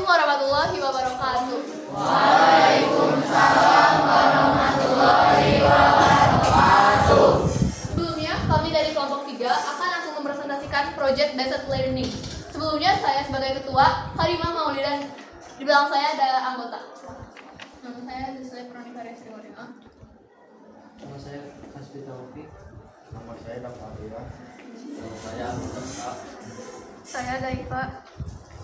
warahmatullahi wabarakatuh. Waalaikumsalam warahmatullahi wabarakatuh. Sebelumnya, kami dari kelompok 3 akan langsung mempresentasikan Project Based Learning. Sebelumnya, saya sebagai ketua, Karimah Maulidan. Di belakang saya ada anggota. Nama saya Zisle Pranivariasri Morima. Nama saya Hasbi Taufik. Nama saya Daftarira. Nama saya Mustafa. Saya Daifa.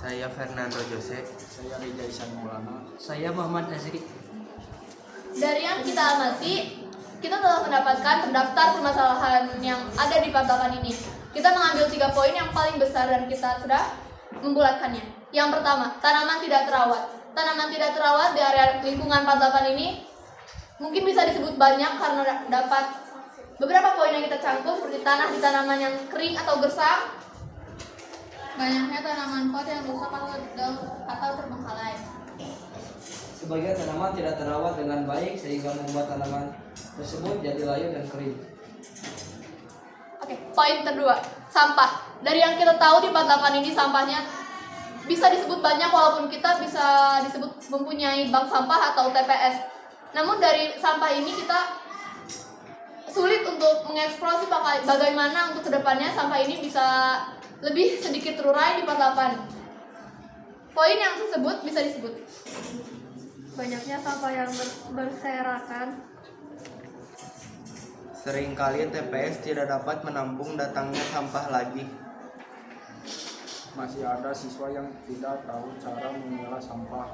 Saya Fernando Jose. Saya Rija Isan Maulana. Saya Muhammad Azri. Dari yang kita amati, kita telah mendapatkan terdaftar permasalahan yang ada di patokan ini. Kita mengambil 3 poin yang paling besar dan kita sudah membulatkannya. Yang pertama, tanaman tidak terawat. Tanaman tidak terawat di area lingkungan 48 ini mungkin bisa disebut banyak karena dapat beberapa poin yang kita cangkup seperti tanah di tanaman yang kering atau gersang, banyaknya tanaman pot yang rusak atau terbengkalai. Sebagian tanaman tidak terawat dengan baik sehingga membuat tanaman tersebut jadi layu dan kering. Oke, poin kedua, sampah. Dari yang kita tahu di Pantakan ini sampahnya bisa disebut banyak walaupun kita bisa disebut mempunyai bank sampah atau TPS. Namun dari sampah ini kita sulit untuk mengeksplorasi bagaimana untuk kedepannya sampah ini bisa lebih sedikit terurai di Pantakan. Poin yang tersebut bisa disebut banyaknya sampah yang berserakan. Seringkali TPS tidak dapat menampung datangnya sampah lagi. Masih ada siswa yang tidak tahu cara memilah sampah.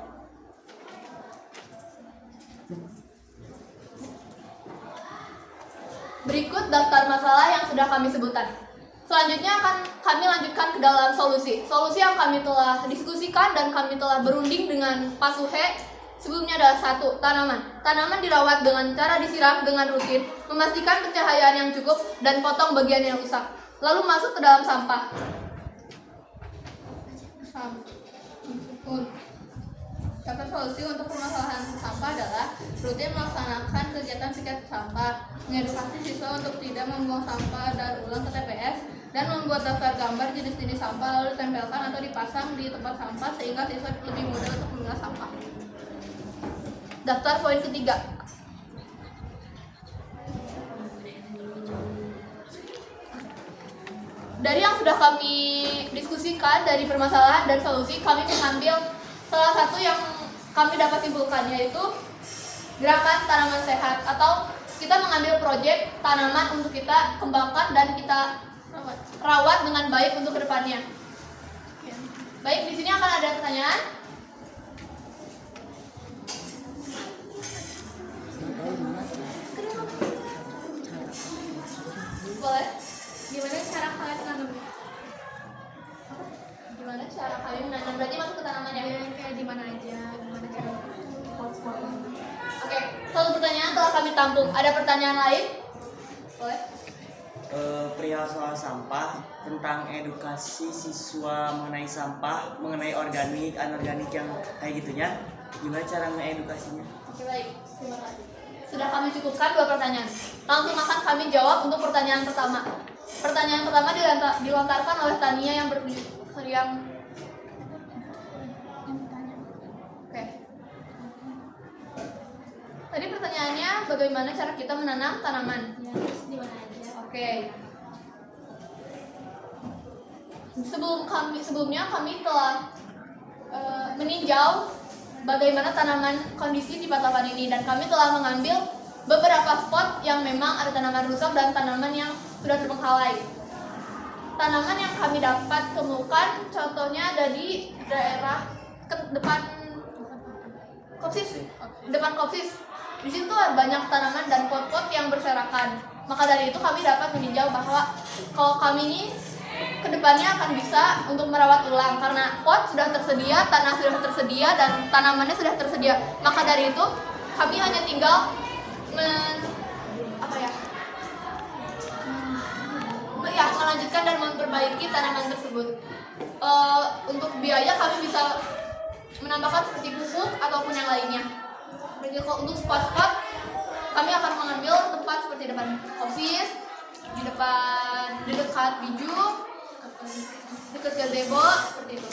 Berikut daftar masalah yang sudah kami sebutkan. Selanjutnya akan kami lanjutkan ke dalam solusi. Solusi yang kami telah diskusikan dan kami telah berunding dengan Pak Suhe sebelumnya adalah 1. Tanaman. Tanaman dirawat dengan cara disiram dengan rutin, memastikan pencahayaan yang cukup, dan potong bagian yang rusak. Lalu masuk ke dalam sampah. Daftar solusi untuk permasalahan sampah adalah rutin melaksanakan kegiatan piket sampah, mengedukasi siswa untuk tidak membuang sampah daur ulang ke TPS, dan membuat daftar gambar jenis-jenis sampah lalu ditempelkan atau dipasang di tempat sampah sehingga siswa lebih mudah untuk memilah sampah. Daftar poin ketiga. Dari yang sudah kami diskusikan dari permasalahan dan solusi, kami mengambil salah satu yang kami dapat simpulkan, yaitu gerakan tanaman sehat, atau kita mengambil proyek tanaman untuk kita kembangkan dan kita rawat dengan baik untuk kedepannya. Baik, di sini akan ada pertanyaan. Boleh. Gimana cara kalian menanam? Gimana cara kalian menanam? Berarti masuk ke tanaman ya? Kayak di mana aja, gimana cara pot-pot. Oke, satu pertanyaan telah kami tampung. Ada pertanyaan lain? Boleh. Perihal soal sampah, tentang edukasi siswa mengenai sampah, mengenai organik, anorganik yang kayak gitunya, gimana cara mengedukasinya? Oke, baik. Terima kasih. Sudah kami cukupkan 2 pertanyaan. Langsung akan kami jawab untuk pertanyaan pertama. Pertanyaan pertama dilontarkan oleh Tania yang Oke. Tadi pertanyaannya bagaimana cara kita menanam tanaman? Ya, terus di mana aja? Oke. Sebelumnya kami telah meninjau bagaimana tanaman kondisi di Patakan ini, dan kami telah mengambil beberapa spot yang memang ada tanaman rusak dan tanaman yang sudah terbengkalai. Tanaman yang kami dapat temukan contohnya ada di daerah depan kopsis. Di situ ada banyak tanaman dan pot-pot yang berserakan. Maka dari itu kami dapat meninjau bahwa kalau kami ini kedepannya akan bisa untuk merawat ulang, karena pot sudah tersedia, tanah sudah tersedia, dan tanamannya sudah tersedia. Maka dari itu kami hanya tinggal melanjutkan dan memperbaiki tanaman tersebut. Untuk biaya kami bisa menambahkan seperti pupuk ataupun yang lainnya. Jadi kalau untuk spot-spot kami akan mengambil tempat seperti depan kopsis, di dekat biju, dekat gazebo, seperti itu.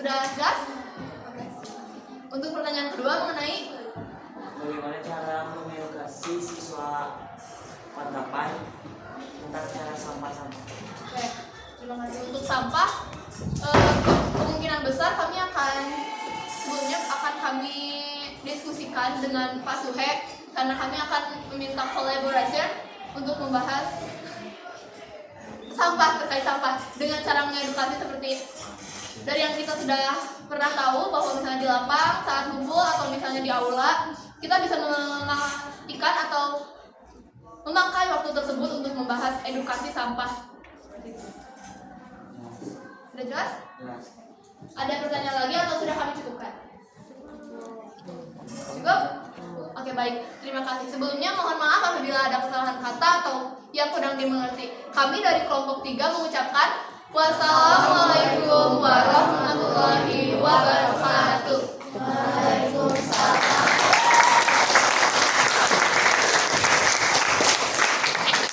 Sudah jelas? Oke. Untuk pertanyaan kedua mengenai Bagaimana cara mengedukasi siswa 48 tentang cara sampah-sampah? Oke, terima kasih. Untuk sampah, kemungkinan besar kami akan sebelumnya akan kami diskusikan dengan Pak Suhe karena kami akan meminta collaboration untuk membahas sampah, terkait sampah dengan cara mengedukasi seperti dari yang kita sudah pernah tahu bahwa misalnya di lapang saat ngumpul atau misalnya di aula kita bisa memastikan atau memakai waktu tersebut untuk membahas edukasi sampah. Sudah jelas? Jelas. Ada pertanyaan lagi atau sudah kami cukupkan? Cukup? Oke, baik. Terima kasih. Sebelumnya mohon maaf apabila ada kesalahan kata atau yang kurang dimengerti. Kami dari kelompok 3 mengucapkan wassalamualaikum warahmatullahi